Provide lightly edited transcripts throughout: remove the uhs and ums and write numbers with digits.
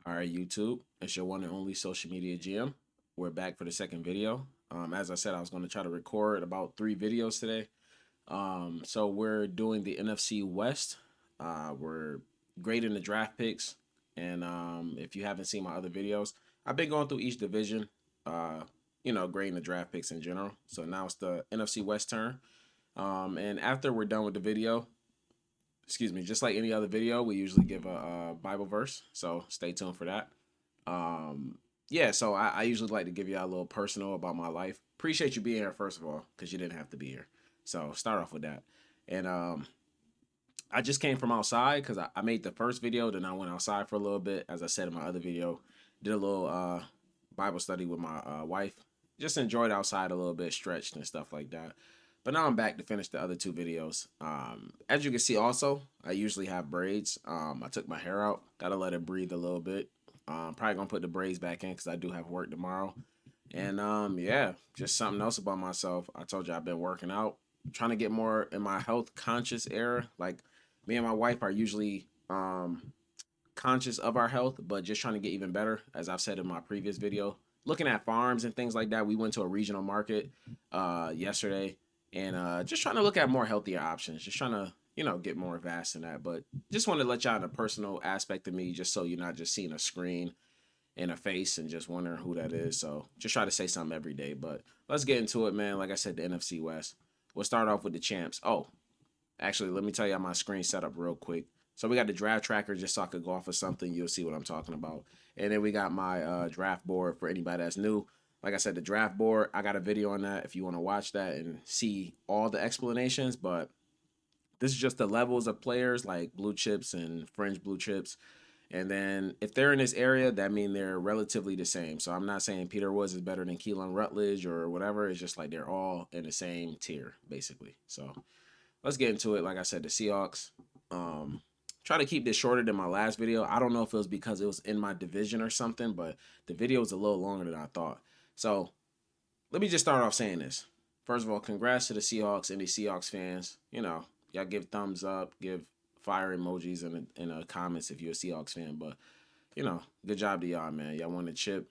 All right, YouTube, it's your one and only social media GM. We're back for the second video. As I said, I was going to try to record about 3 videos today. So we're doing the NFC West. We're grading the draft picks, and if you haven't seen my other videos, I've been going through each division. Uh, grading the draft picks in general. So now it's the NFC West turn. And after we're done with the video, excuse me, just like any other video, we usually give a Bible verse. So stay tuned for that. Um, yeah, so I usually like to give you a little personal about my life. Appreciate you being here, first of all, because you didn't have to be here. So start off with that. And I just came from outside because I made the first video, then I went outside for a little bit. As I said in my other video, did a little Bible study with my wife. Just enjoyed outside a little bit, stretched and stuff like that. But now I'm back to finish the other 2 videos. As you can see, also, I usually have braids. I took my hair out, gotta let it breathe a little bit. Probably gonna put the braids back in because I do have work tomorrow. And yeah, just something else about myself. I told you I've been working out, trying to get more in my health conscious era. Like me and my wife are usually conscious of our health, but just trying to get even better. As I've said in my previous video, looking at farms and things like that. We went to a regional market yesterday, and just trying to look at more healthier options. Just trying to get more vast in that. But just want to let y'all in a personal aspect of me, just so you're not just seeing a screen and a face and just wondering who that is. So just try to say something every day. But let's get into it, man. Like I said, the NFC West. We'll start off with the champs. Oh, actually, let me tell you my screen setup real quick. So we got the draft tracker just so I could go off of something. You'll see what I'm talking about. And then we got my draft board for anybody that's new. Like I said, the draft board, I got a video on that if you want to watch that and see all the explanations. But this is just the levels of players like blue chips and fringe blue chips. And then if they're in this area, that means they're relatively the same. So I'm not saying Peter Woods is better than Keelan Rutledge or whatever. It's just like they're all in the same tier, basically. So let's get into it. Like I said, the Seahawks. Um, Try to keep this shorter than my last video. I don't know if it was because it was in my division or something, but the video was a little longer than I thought. So let me just start off saying this. First of all, congrats to the Seahawks and the Seahawks fans. Y'all give thumbs up, give fire emojis in the comments if you're a Seahawks fan. But good job to y'all, man. Y'all won the chip.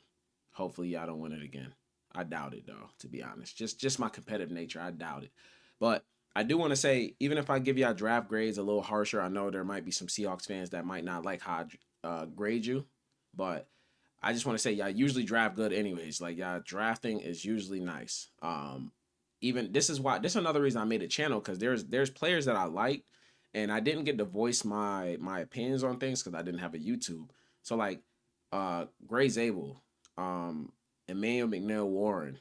Hopefully, y'all don't win it again. I doubt it, though. To be honest, just my competitive nature, I doubt it. But I do want to say, even if I give y'all draft grades a little harsher, I know there might be some Seahawks fans that might not like how I grade you, but I just want to say y'all usually draft good anyways. Like y'all drafting is usually nice. Even this is another reason I made a channel because there's players that I like, and I didn't get to voice my opinions on things because I didn't have a YouTube. So like Gray Zabel, Emmanuel McNeil Warren,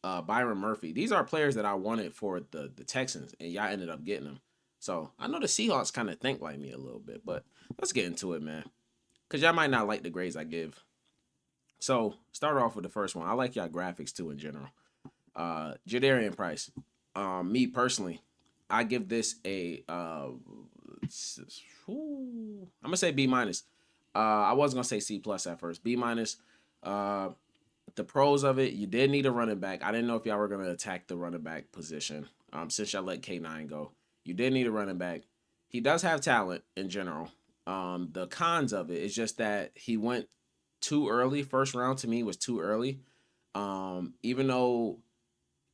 Byron Murphy. These are players that I wanted for the Texans, and y'all ended up getting them. So I know the Seahawks kind of think like me a little bit, but let's get into it, man. Cause y'all might not like the grades I give. So start off with the first one. I like y'all graphics too in general. Jadarian Price. Me personally, I give this a I'm gonna say B minus. I was gonna say C plus at first. B minus. Uh, the pros of it, you did need a running back. I didn't know if y'all were gonna attack the running back position. Since y'all let K9 go, you did need a running back. He does have talent in general. The cons of it is just that he went too early. First round to me was too early. Even though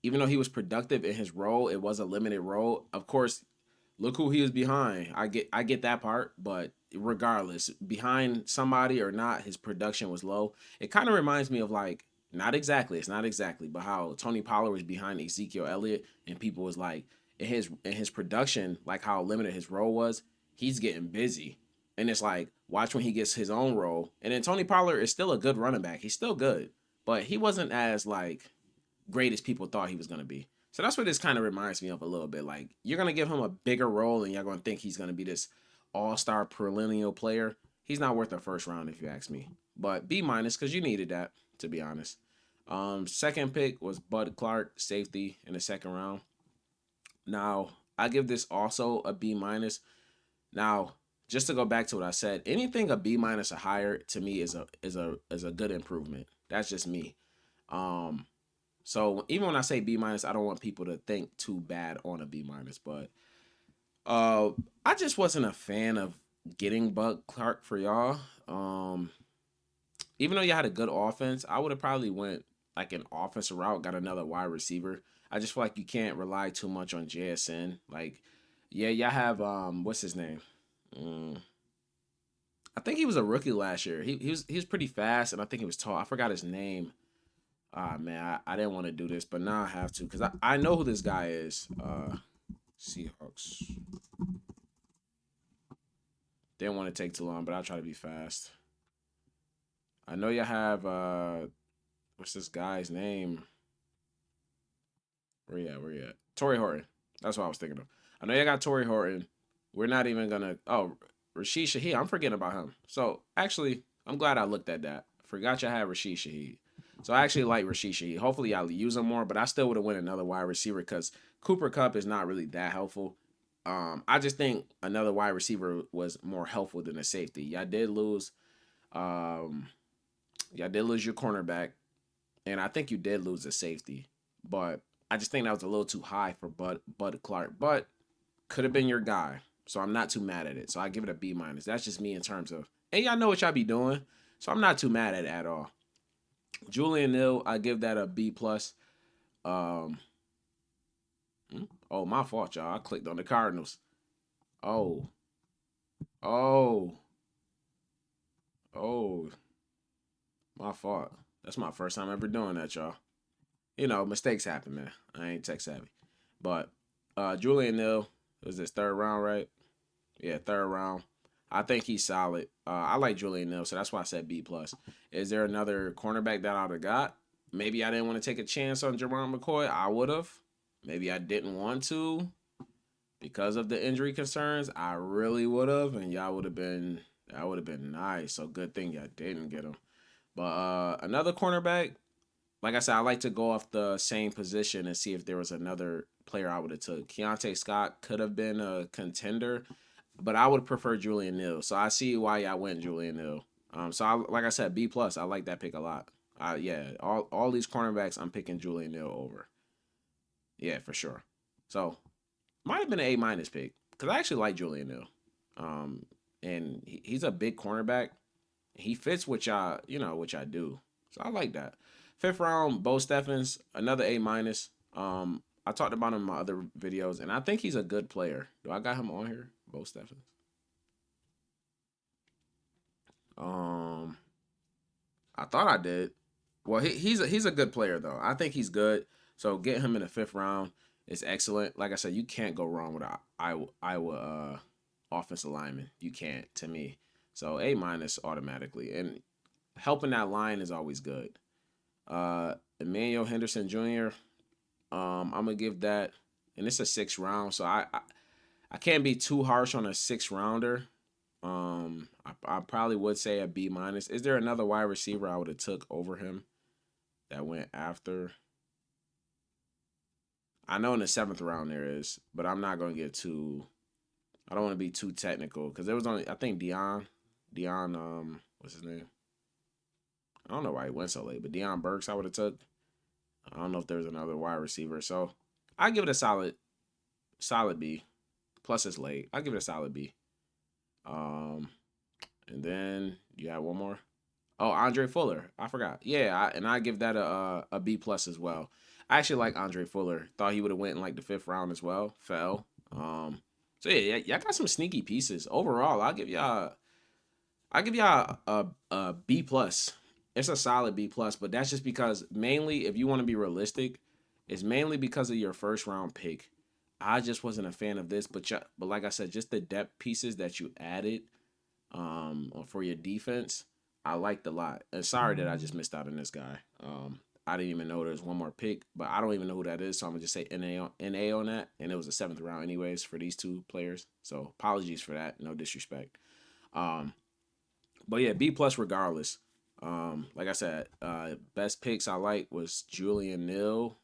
he was productive in his role, it was a limited role. Of course, look who he was behind. I get that part, but regardless, behind somebody or not, his production was low. It kind of reminds me of like it's not exactly, but how Tony Pollard was behind Ezekiel Elliott, and people was like in his production, like how limited his role was. He's getting busy, and it's like watch when he gets his own role. And then Tony Pollard is still a good running back. He's still good, but he wasn't as like great as people thought he was gonna be. So that's what this kind of reminds me of a little bit. Like you're gonna give him a bigger role, and you're gonna think he's gonna be this all-star perennial player. He's not worth a first round if you ask me. But B minus because you needed that to be honest. Second pick was Bud Clark, safety in the second round. Now I give this also a B minus. Now just to go back to what I said, anything a B minus or higher to me is a good improvement. That's just me. Um, so even when I say B minus, I don't want people to think too bad on a B minus, but uh I just wasn't a fan of getting Bud Clark for y'all. even though you had a good offense, I would have probably went like an offensive route, got another wide receiver. I just feel like you can't rely too much on JSN. Like, yeah, y'all have what's his name? Mm, I think he was a rookie last year. He was pretty fast, and I think he was tall. I forgot his name. Ah man, I didn't want to do this, but now I have to because I know who this guy is. Seahawks. Didn't want to take too long, but I'll try to be fast. I know you have what's this guy's name? Where you at? Where you at? Torrey Horton. That's what I was thinking of. I know you got Torrey Horton. We're not even gonna. Oh, Rashid Shaheed. I'm forgetting about him. So actually, I'm glad I looked at that. Forgot you had Rashid Shaheed. So I actually like Rashid Shaheed. Hopefully, I'll use him more. But I still would have went another wide receiver because Cooper Cup is not really that helpful. I just think another wide receiver was more helpful than a safety. Y'all did lose. Um, y'all did lose your cornerback, and I think you did lose a safety. But I just think that was a little too high for Bud Clark. But could have been your guy. So I'm not too mad at it. So I give it a B minus. That's just me in terms of, and y'all know what y'all be doing. So I'm not too mad at it at all. Julian Neal, I give that a B plus. Um, oh, my fault, y'all. I clicked on the Cardinals. Oh, oh, oh, my fault. That's my first time ever doing that, y'all. You know, mistakes happen, man. I ain't tech savvy. But Julian Neal was this third round, right? Yeah, third round. I think he's solid. I like Julian Neal, so that's why I said B plus. Is there another cornerback that I'd have got? Maybe I didn't want to take a chance on Jerron McCoy. I would have. Maybe I didn't want to because of the injury concerns. I really would have, and y'all would have been. That would have been nice. So good thing y'all didn't get him. But another cornerback, like I said, I like to go off the same position and see if there was another player I would have took. Keontae Scott could have been a contender, but I would prefer Julian Neal. So I see why I went Julian Neal. Like I said, B plus. I like that pick a lot. Yeah, all these cornerbacks, I'm picking Julian Neal over. Yeah, for sure. So might have been an A minus pick because I actually like Julian Neal. Um, and he's a big cornerback. He fits what y'all, what y'all do. So I like that. Fifth round, Bo Steffens, another A minus. I talked about him in my other videos, and I think he's a good player. Do I got him on here, Bo Steffens? Um, I thought I did. Well, he's a good player though. I think he's good. So get him in the fifth round is excellent. Like I said, you can't go wrong with Iowa offensive lineman. You can't to me. So A minus automatically, and helping that line is always good. Emmanuel Henderson Jr. I'm gonna give that, and it's a sixth round, so I can't be too harsh on a sixth rounder. I probably would say a B minus. Is there another wide receiver I would have took over him that went after? I know in the seventh round there is, but I'm not gonna get too. I don't want to be too technical because there was only I think Dion what's his name? I don't know why he went so late, but Deion Burks I would have took. I don't know if there's another wide receiver, so I give it a solid B. Plus it's late. I give it a solid B. Um, and then you have one more. Oh, Andre Fuller. I forgot. Yeah, and I give that a B plus as well. I actually like Andre Fuller. Thought he would have went in like the fifth round as well. Fell. So yeah, y'all got some sneaky pieces. Overall, I'll give y'all a B plus. It's a solid B plus, but that's just because mainly if you want to be realistic, it's mainly because of your first round pick. I just wasn't a fan of this, but like I said, just the depth pieces that you added for your defense, I liked a lot. And sorry that I just missed out on this guy. I didn't even know there was one more pick, but I don't even know who that is, so I'm gonna just say NA on that. And it was the seventh round anyways for these two players. So apologies for that. No disrespect. Um, but yeah, B plus regardless. Like I said, best picks I like was Julian Neal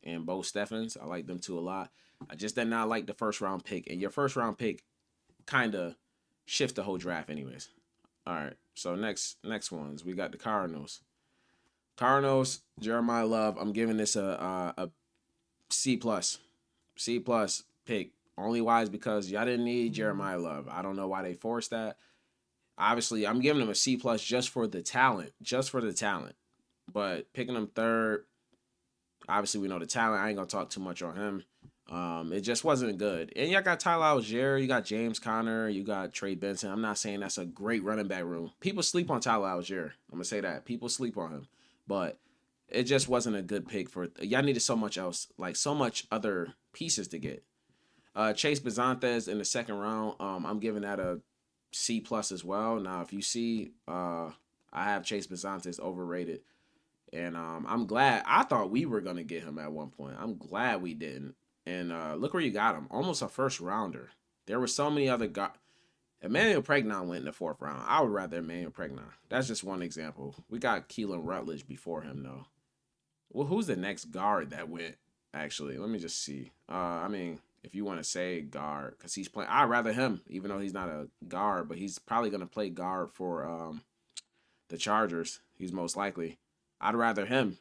and Bo Steffens. I like them two a lot. I just did not like the first round pick, and your first round pick kind of shifts the whole draft, anyways. All right, so next ones we got the Cardinals. Cardinals, Jeremiah Love. I'm giving this a C plus, C plus pick. Only wise because y'all didn't need Jeremiah Love. I don't know why they forced that. Obviously, I'm giving him a C plus just for the talent, But picking him third, obviously we know the talent. I ain't gonna talk too much on him. It just wasn't good. And y'all got Tyler Algier, you got James Conner, you got Trey Benson. I'm not saying that's a great running back room. People sleep on Tyler Algier. I'm gonna say that. People sleep on him. But it just wasn't a good pick for y'all needed so much else, like so much other pieces to get. Chase Bezantes in the second round. I'm giving that a C plus as well. Now, if you see, I have Chase Bezantes overrated, and I'm glad. I thought we were gonna get him at one point. I'm glad we didn't. And look where you got him, almost a first rounder. There were so many other guys. Emmanuel Pregnon went in the fourth round. I would rather Emmanuel Pregnon. That's just one example. We got Keelan Rutledge before him though. Well, who's the next guard that went? Actually, let me just see. I mean, if you want to say guard, because he's playing, I'd rather him, even though he's not a guard, but he's probably gonna play guard for the Chargers. He's most likely. I'd rather him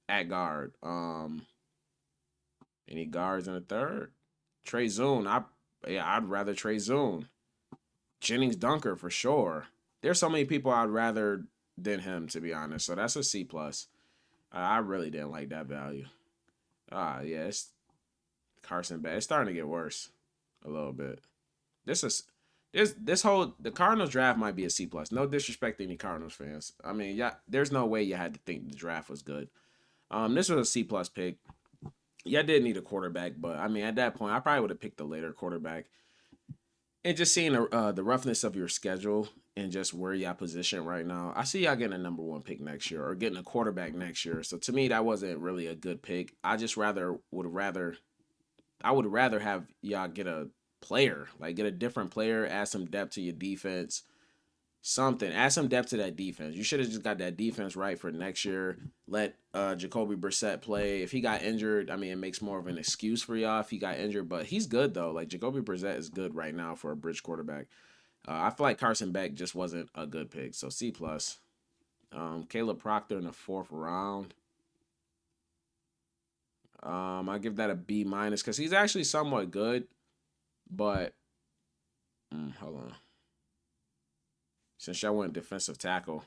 at guard. Any guards in the third? Trey Zune. I'd rather Trey Zune. Jennings Dunker for sure. There's so many people I'd rather than him, to be honest. So that's a C plus. I really didn't like that value. Yeah, it's Carson Beck. It's starting to get worse a little bit. This is this whole the Cardinals draft might be a C plus. No disrespect to any Cardinals fans. I mean, yeah, there's no way you had to think the draft was good. This was a C plus pick. Yeah, I did need a quarterback, but I mean, at that point, I probably would have picked the later quarterback. And just seeing the roughness of your schedule and just where y'all position right now, I see y'all getting a number one pick next year or getting a quarterback next year. So to me, that wasn't really a good pick. I would rather have y'all get a player, like get a different player, add some depth to your defense, something, add some depth to that defense. You should have just got that defense right for next year. Let Jacoby Brissett play. If he got injured, I mean, it makes more of an excuse for y'all if he got injured, but he's good though. Like Jacoby Brissett is good right now for a bridge quarterback. I feel like Carson Beck just wasn't a good pick, so C plus. Caleb Proctor in the fourth round. I give that a B minus because he's actually somewhat good, but hold on. Since y'all went defensive tackle,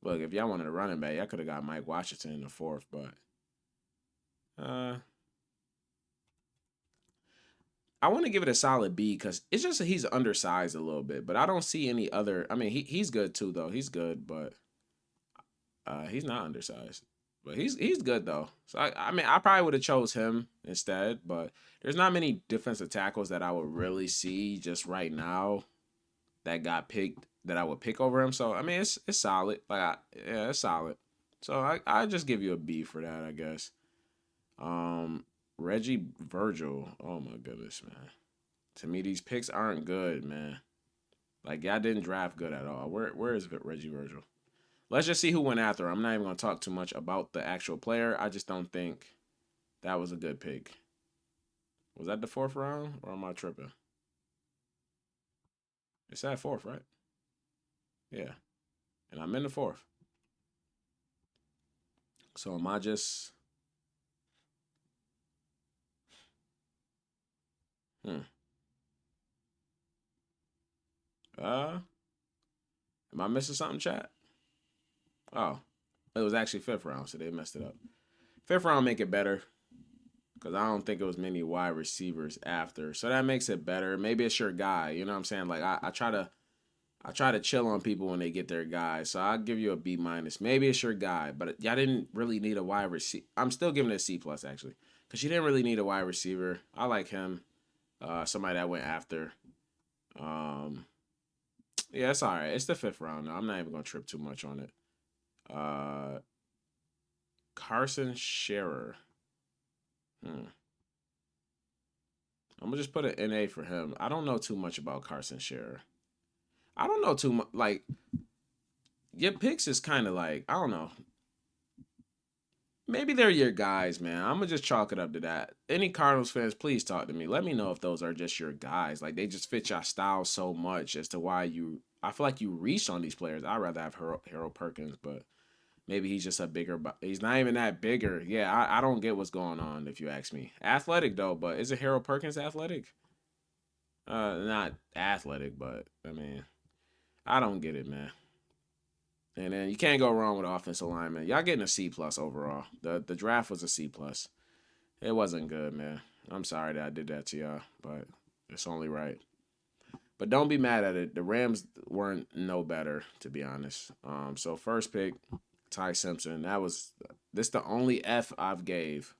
look, if y'all wanted a running back, y'all could have got Mike Washington in the fourth, but uh, I want to give it a solid B because it's just that he's undersized a little bit, but I don't see any other. I mean, he's good too though. He's good, but he's not undersized. But he's good though. So I mean I probably would have chose him instead, but there's not many defensive tackles that I would really see just right now that got picked that I would pick over him. So I mean it's solid. Yeah, it's solid. So I just give you a B for that, I guess. Reggie Virgil. Oh my goodness, man. To me, these picks aren't good, man. Like y'all didn't draft good at all. Where is Reggie Virgil? Let's just see who went after. I'm not even gonna talk too much about the actual player. I just don't think that was a good pick. Was that the fourth round or am I tripping? It's that fourth, right? Yeah. And I'm in the fourth. So am I just hmm. Uh am I missing something, chat? Oh. It was actually fifth round, so they messed it up. Fifth round make it better. Because I don't think it was many wide receivers after. So that makes it better. Maybe it's your guy. You know what I'm saying? Like I try to chill on people when they get their guy. So I'll give you a B minus. Maybe it's your guy, but y'all didn't really need a wide receiver. I'm still giving it a C plus actually. Because you didn't really need a wide receiver. I like him. Somebody that went after. Um yeah, it's alright. It's the fifth round now. I'm not even gonna trip too much on it. Uh Carson Scherer. Hmm. I'm gonna just put an NA for him. I don't know too much about Carson Scherer. I don't know too much. Like your picks is kind of like I don't know. Maybe they're your guys, man. I'm gonna just chalk it up to that. Any Cardinals fans, please talk to me. Let me know if those are just your guys. Like they just fit your style so much as to why you. I feel like you reach on these players. I'd rather have Harold Perkins, but maybe he's just a bigger. He's not even that bigger. Yeah, I don't get what's going on if you ask me. Athletic though, but is it Harold Perkins athletic? Not athletic, but I mean, I don't get it, man. And then you can't go wrong with offensive lineman. Y'all getting a C plus overall. The draft was a C plus. It wasn't good, man. I'm sorry that I did that to y'all, but it's only right. But don't be mad at it. The Rams weren't no better, to be honest. So first pick, Ty Simpson. This the only F I've gave.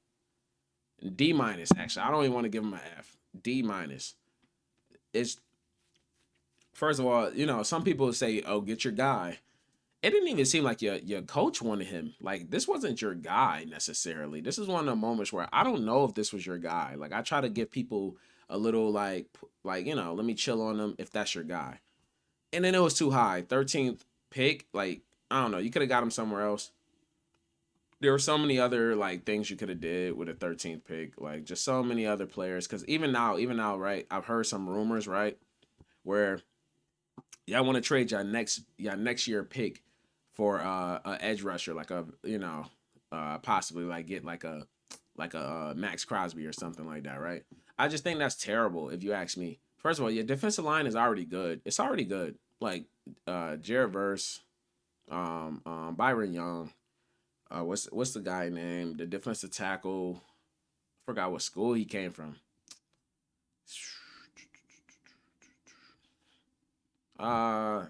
D minus, actually. I don't even want to give him an F. D minus. It's first of all, some people say, "Oh, get your guy." It didn't even seem like your coach wanted him. Like this wasn't your guy necessarily. This is one of the moments where I don't know if this was your guy. Like I try to give people a little let me chill on them if that's your guy. And then it was too high. 13th pick, like I don't know, you could have got him somewhere else. There were so many other like things you could have did with a 13th pick, like just so many other players. Because even now, right? I've heard some rumors, right, where y'all want to trade your next year pick for a edge rusher, like possibly like get like a Max Crosby or something like that, right? I just think that's terrible if you ask me. First of all, your defensive line is already good. It's already good. Like Jared Verse, Byron Young. What's the guy name? The defensive tackle. Forgot what school he came from. Uh,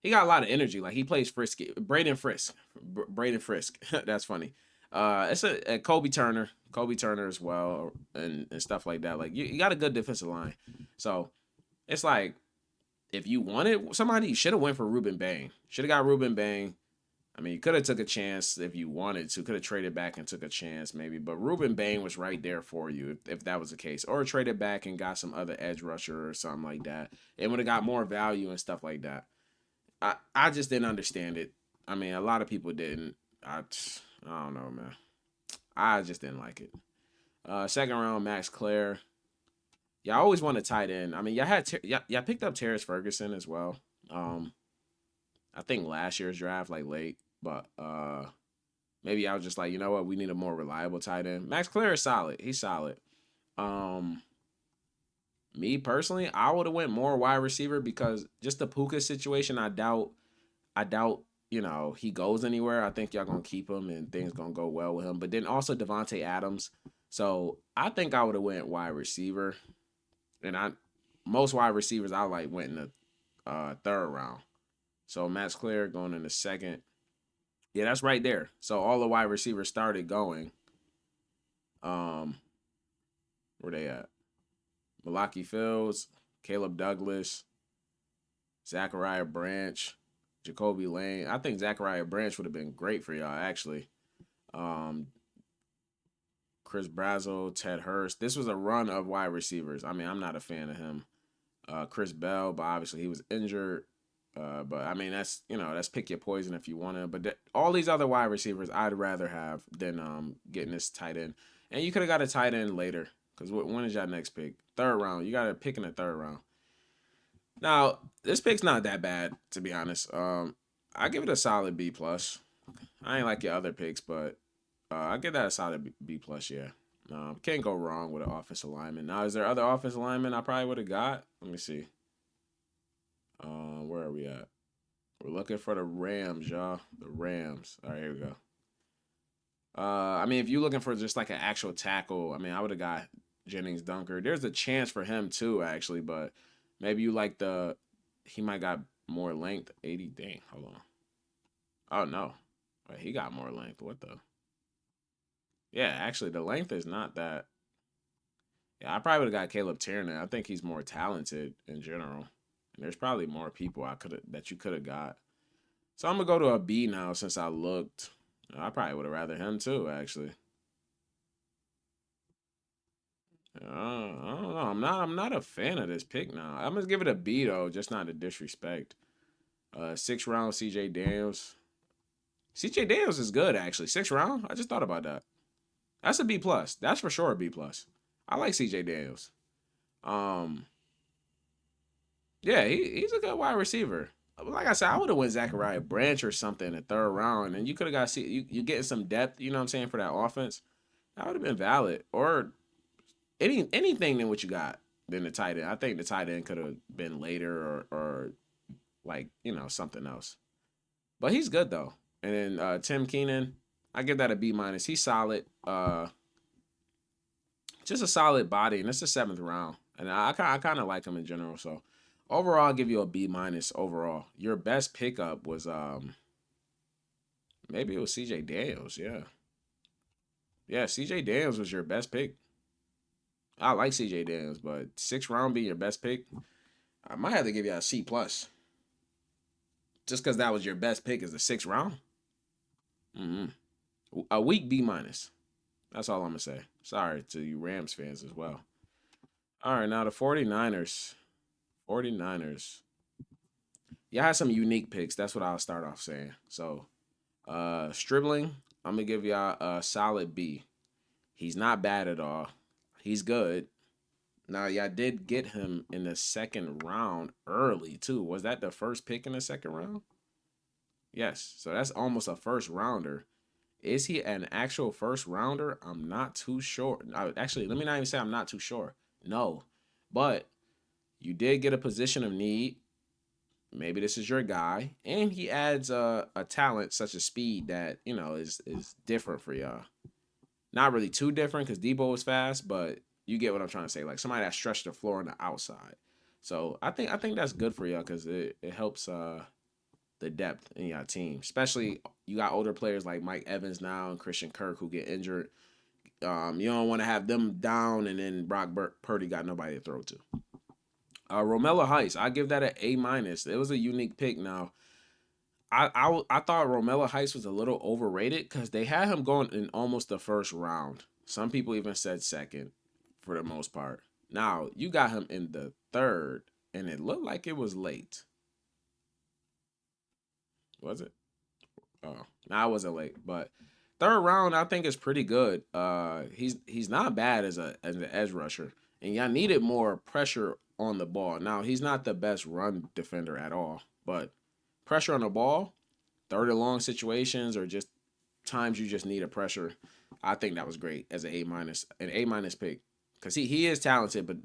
he got a lot of energy. Like he plays frisky. Braden Frisk. Braden Frisk. That's funny. It's a Kobe Turner. Kobe Turner as well, and stuff like that. Like you got a good defensive line. So it's like if you wanted somebody, you should have went for Ruben Bang. Should have got Ruben Bang. I mean, you could have took a chance if you wanted to. Could have traded back and took a chance maybe. But Ruben Bain was right there for you if that was the case. Or traded back and got some other edge rusher or something like that. It would have got more value and stuff like that. I just didn't understand it. I mean, a lot of people didn't. I don't know, man. I just didn't like it. Second round, Max Clare. Y'all always want a tight end. I mean, y'all picked up Terrence Ferguson as well. Um, I think last year's draft, like late, but maybe I was just like, you know what, we need a more reliable tight end. Max Clare is solid. He's solid. Um, Me personally, I would have went more wide receiver because just the Puka situation, I doubt, he goes anywhere. I think y'all gonna keep him and things gonna go well with him. But then also Devontae Adams. So I think I would have went wide receiver. And most wide receivers I like went in the third round. So Max Clare going in the second. Yeah, that's right there. So all the wide receivers started going. Um, where they at? Malaki Fields, Caleb Douglas, Zachariah Branch, Jacoby Lane. I think Zachariah Branch would have been great for y'all, actually. Um, Chris Brazel, Ted Hurst. This was a run of wide receivers. I mean, I'm not a fan of him. Chris Bell, but obviously he was injured. But I mean, that's pick your poison if you want to. But all these other wide receivers, I'd rather have than getting this tight end. And you could have got a tight end later because when is your next pick? Third round. You got a pick in the third round. Now this pick's not that bad to be honest. I give it a solid B plus. I ain't like your other picks, but I give that a solid B plus. Yeah. Can't go wrong with an offensive lineman. Now, is there other offensive linemen I probably would have got? Let me see. Where are we at? We're looking for the Rams, y'all. The Rams. All right, here we go. I mean, if you're looking for just like an actual tackle, I mean, I would have got Jennings Dunker. There's a chance for him too, actually, but maybe you like he might got more length. 80. Dang, hold on. Oh no, wait, he got more length. What the? Yeah, actually, the length is not that. Yeah, I probably would have got Caleb Tiernan. I think he's more talented in general. And there's probably more people that you could have got. So I'm gonna go to a B now since I looked. I probably would have rather him too, actually. I don't know. I'm not a fan of this pick now. I'm gonna give it a B though, just not a disrespect. Sixth round CJ Daniels. CJ Daniels is good actually. Sixth round? I just thought about that. That's a B plus. That's for sure a B plus. I like CJ Daniels. Um, yeah, he's a good wide receiver. Like I said, I would have went Zachariah Branch or something in the third round, and you could have got you getting some depth. You know what I'm saying for that offense. That would have been valid, or anything than what you got. than the tight end. I think the tight end could have been later or like, something else. But he's good though. And then Tim Keenan, I give that a B minus. He's solid. Just a solid body, and it's the 7th round. And I kind of like him in general. So overall, I'll give you a B minus overall. Your best pickup was maybe it was CJ Daniels. Yeah. Yeah, CJ Daniels was your best pick. I like CJ Daniels, but 6th round being your best pick, I might have to give you a C plus. Just because that was your best pick is the 6th round. Mm-hmm. A weak B minus. That's all I'm gonna say. Sorry to you Rams fans as well. All right, now the 49ers. 49ers. Y'all had some unique picks. That's what I'll start off saying. So, Stribling, I'm gonna give y'all a solid B. He's not bad at all. He's good. Now, y'all did get him in the 2nd round early too. Was that the first pick in the 2nd round? Yes. So that's almost a first rounder. Is he an actual first rounder? I'm not too sure. Actually, let me not even say I'm not too sure. No, but you did get a position of need. Maybe this is your guy, and he adds a talent such as speed that is different for y'all. Not really too different because Debo is fast, but you get what I'm trying to say. Like somebody that stretched the floor on the outside. So I think that's good for y'all because it helps the depth in your team. Especially you got older players like Mike Evans now and Christian Kirk who get injured. You don't want to have them down and then Purdy got nobody to throw to. Romello Heights, I give that an A minus. It was a unique pick. Now, I thought Romello Heights was a little overrated because they had him going in almost the 1st round. Some people even said 2nd, for the most part. Now you got him in the 3rd, and it looked like it was late. Was it? Oh, no, it wasn't late, but 3rd round I think is pretty good. He's not bad as an edge rusher, and y'all needed more pressure on the ball. Now he's not the best run defender at all, but pressure on the ball, 3rd and long situations, or just times you just need a pressure. I think that was great as an A minus pick, because he is talented, but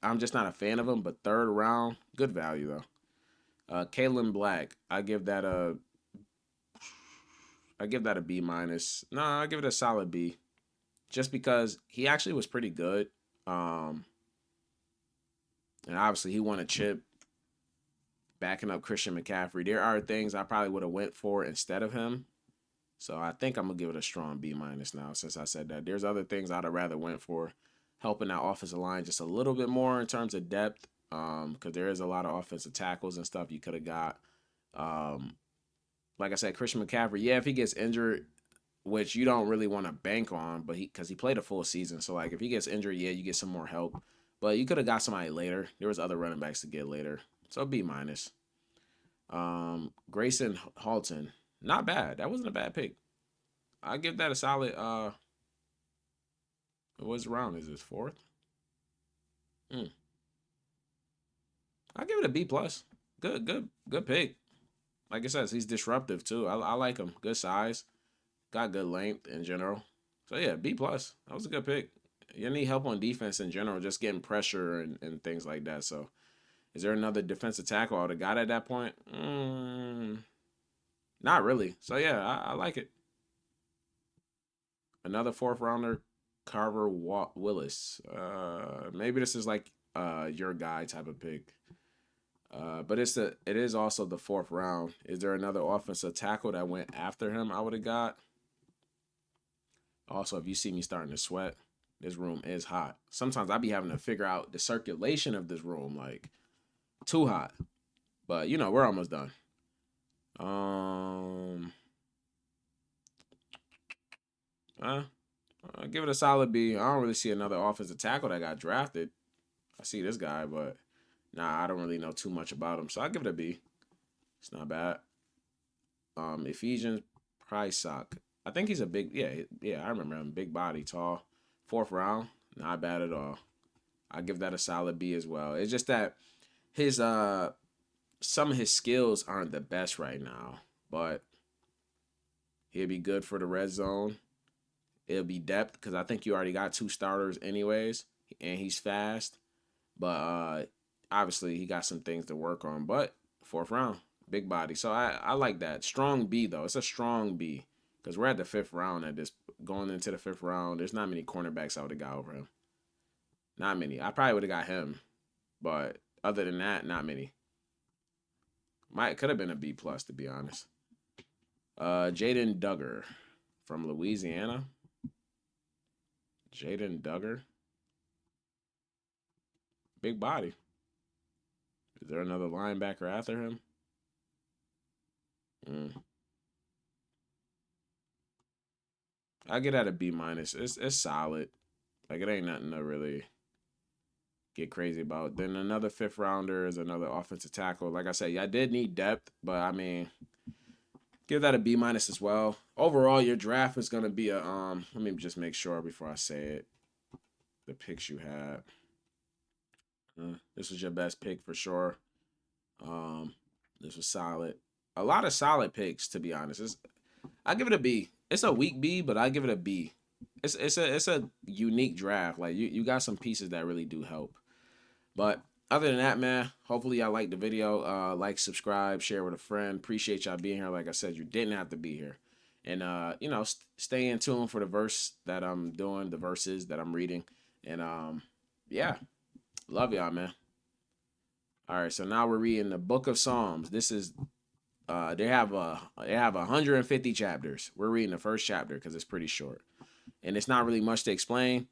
I'm just not a fan of him. But 3rd round, good value though. Kalen Black, I give that a B minus. No, I give it a solid B, just because he actually was pretty good. Um, and obviously he won a chip backing up Christian McCaffrey. There are things I probably would have went for instead of him. So I think I'm gonna give it a strong B minus now. Since I said that, there's other things I'd have rather went for, helping that offensive line just a little bit more in terms of depth. Because there is a lot of offensive tackles and stuff you could have got. Um, like I said, Christian McCaffrey, yeah, if he gets injured, which you don't really want to bank on, but because he played a full season, so like if he gets injured, yeah, you get some more help. But you could have got somebody later. There was other running backs to get later, so B minus. Grayson Halton, not bad. That wasn't a bad pick. I give that a solid. What's round is this 4th? Hmm. I give it a B plus. Good pick. Like I said, he's disruptive too. I like him. Good size, got good length in general. So yeah, B plus. That was a good pick. You need help on defense in general, just getting pressure and things like that. So, is there another defensive tackle I would have got at that point? Not really. So yeah, I like it. Another 4th rounder, Carver Willis. Maybe this is like your guy type of pick. But it is also the 4th round. Is there another offensive tackle that went after him I would have got? Also, if you see me starting to sweat, this room is hot. Sometimes I be having to figure out the circulation of this room, like too hot. But we're almost done. Um, uh, I give it a solid B. I don't really see another offensive tackle that got drafted. I see this guy, but nah, I don't really know too much about him. So I give it a B. It's not bad. Ephesians Sock. I think he's a big, yeah, I remember him. Big body, tall. 4th round, not bad at all. I give that a solid B as well. It's just that his some of his skills aren't the best right now, but he'll be good for the red zone. It'll be depth because I think you already got 2 starters anyways, and he's fast. But obviously he got some things to work on. But fourth round, big body. So I like that. Strong B though. It's a strong B. Because we're at the fifth round at this going into the fifth round. There's not many cornerbacks I would have got over him. Not many. I probably would have got him. But other than that, not many. Might could have been a B plus to be honest. Jaden Duggar from Louisiana. Jaden Duggar. Big body. Is there another linebacker after him? I get at a B minus. It's solid. Like it ain't nothing to really get crazy about. Then another fifth rounder is another offensive tackle. Like I said, yeah, I did need depth, but I mean, give that a B minus as well. Overall, your draft is gonna be a Let me just make sure before I say it. The picks you had. This was your best pick for sure. Um, this was solid. A lot of solid picks, to be honest. I give it a B. It's a weak B, but I give it a B. It's a unique draft. Like you got some pieces that really do help. But other than that, man, hopefully y'all like the video. Like, subscribe, share with a friend. Appreciate y'all being here. Like I said, you didn't have to be here. And stay in tune for the verse that I'm doing, the verses that I'm reading. And yeah, love y'all, man. All right, so now we're reading the Book of Psalms. This is they have 150 chapters. We're reading the first chapter because it's pretty short, and it's not really much to explain.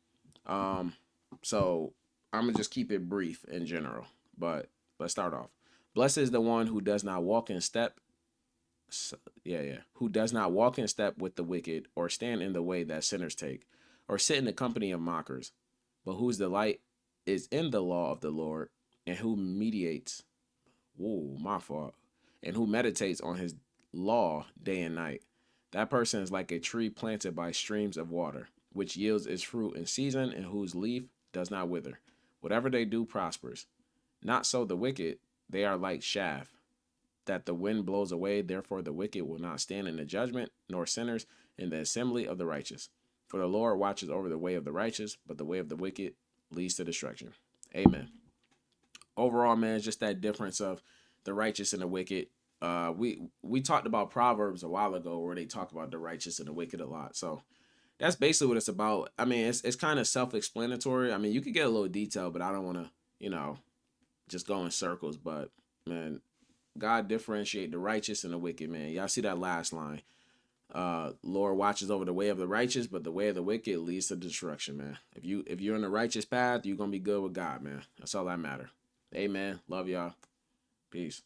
So I'm gonna just keep it brief in general. But let's start off. Blessed is the one who does not walk in step. Who does not walk in step with the wicked, or stand in the way that sinners take, or sit in the company of mockers, but whose delight is in the law of the Lord, and who meditates. Whoa, my fault. And who meditates on his law day and night. That person is like a tree planted by streams of water, which yields its fruit in season, and whose leaf does not wither. Whatever they do prospers. Not so the wicked, they are like chaff that the wind blows away. Therefore the wicked will not stand in the judgment, nor sinners in the assembly of the righteous. For the Lord watches over the way of the righteous, but the way of the wicked leads to destruction. Amen. Overall, man, it's just that difference of the righteous and the wicked. We talked about Proverbs a while ago where they talk about the righteous and the wicked a lot. So that's basically what it's about. I mean, it's kind of self-explanatory. I mean, you could get a little detail, but I don't want to, just go in circles. But man, God differentiate the righteous and the wicked, man. Y'all see that last line. Lord watches over the way of the righteous, but the way of the wicked leads to destruction, man. If you're in the righteous path, you're gonna be good with God, man. That's all that matter. Amen. Love y'all. Peace.